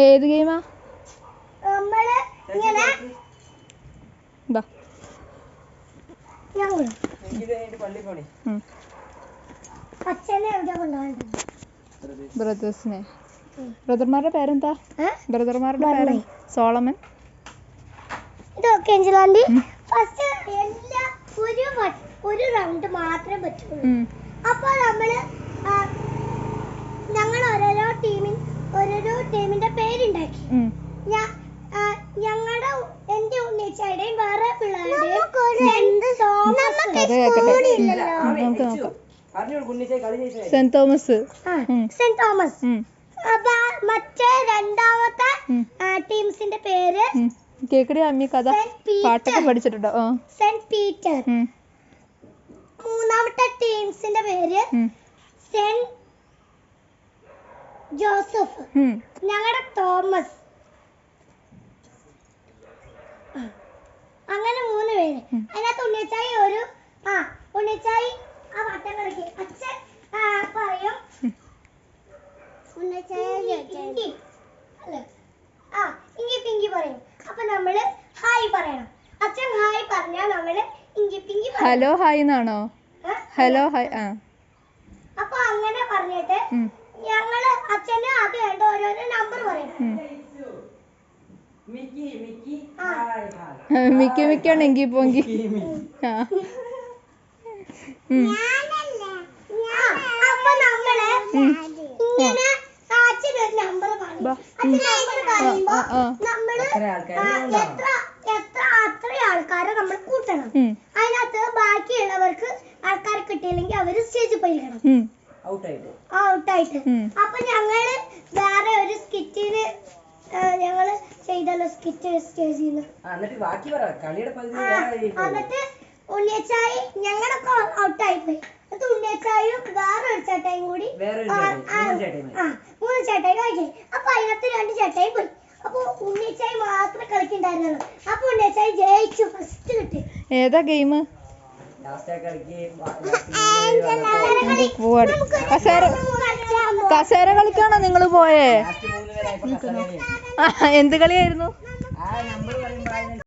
ഏത് ഗെയിമാ? ബ്രദേഴ്സിനെ. ബ്രദർമാരുടെ പേരെന്താ? ബ്രദർമാരുടെ പേര് സോളമൻ. ഇതൊക്കെ ഫസ്റ്റ് ഒരു റൗണ്ട് മാത്രമേ പറ്റുള്ളൂ. അപ്പോൾ ഞങ്ങൾ ഓരോരോ ടീമിന്റെ പേരുണ്ടാക്കി. ഞങ്ങളുടെ എന്റെ ഉണ്ണിച്ചായുടെയും വേറെ പിള്ളേരുടെയും സെന്റ് തോമസ്. അപ്പൊ മറ്റേ രണ്ടാമത്തെ ടീംസിന്റെ പേര് കേക്കടി അമ്മി കഥ പാട്ടൊക്കെ പഠിച്ചിട്ടുണ്ടോ? Saint Peter. മൂന്നാമത്തെ ടീംസിന്റെ പേര് സെന്റ് ജോസഫ്. ഞങ്ങളുടെ തോമസ്. അങ്ങനെ 3 പേര്. അതിനകത്ത് ഉണ്ണിച്ചായി ഉണ്ണിച്ചായി ആ വട്ടം കളിക്ക്. അച്ഛൻ പറയും ഇങ്കി പിങ്കി പറയും. അപ്പൊ നമ്മള് ഹായ് പറയണം. അച്ഛൻ ഹായ് പറഞ്ഞാൽ നമ്മള് ഇങ്കി പിങ്കി ഹലോ ഹായ് എന്നാണോ? Hello hi. അപ്പൊ അങ്ങനെ പറഞ്ഞിട്ട് ഞങ്ങള് അച്ഛന് അത് വേണ്ട ഓരോരോ നമ്പർ പറയും. മിക്കി മിക്കാണ് എങ്കി പോങ്കി. അപ്പൊ നമ്മള് ഇങ്ങനെ അച്ഛനൊരു നമ്പർ പറയും. നമ്മള് അത്ര ആൾക്കാരെ നമ്മൾ കൂട്ടണം. അതിനകത്ത് ബാക്കിയുള്ളവർക്ക് ആൾക്കാരെ കിട്ടിയില്ലെങ്കിൽ അവര് സ്റ്റേജിൽ പോയിരിക്കണം ഔട്ടായിട്ട്. അപ്പൊ ഞങ്ങള് വേറെ ഒരു സ്കിറ്റിന് ഞങ്ങള് ചെയ്തല്ലോ സ്കിറ്റ് സ്റ്റേജിൽ. എന്നിട്ട് ഉണ്ണിയച്ചായി ഞങ്ങളൊക്കെ ഔട്ടായി പോയി. എന്നിട്ട് ഉണ്ണിയച്ചായും വേറൊരു ചേട്ടായും കൂടി 3 ചേട്ടായി കളിക്കും. അപ്പൊ അതിനകത്ത് 2 ചേട്ടായി പോയി. അപ്പൊ ഉണ്ണിയച്ചായി മാത്രമേ കളിക്കണ്ടായിരുന്നുള്ളൂ. അപ്പൊ ഉണ്ണിയച്ചായി ജയിച്ചു. ഫസ്റ്റ് കിട്ടി. ഏതാ ഗെയിം? കസേര കളിക്കാണോ നിങ്ങള് പോയേ? എന്ത് കളിയായിരുന്നു?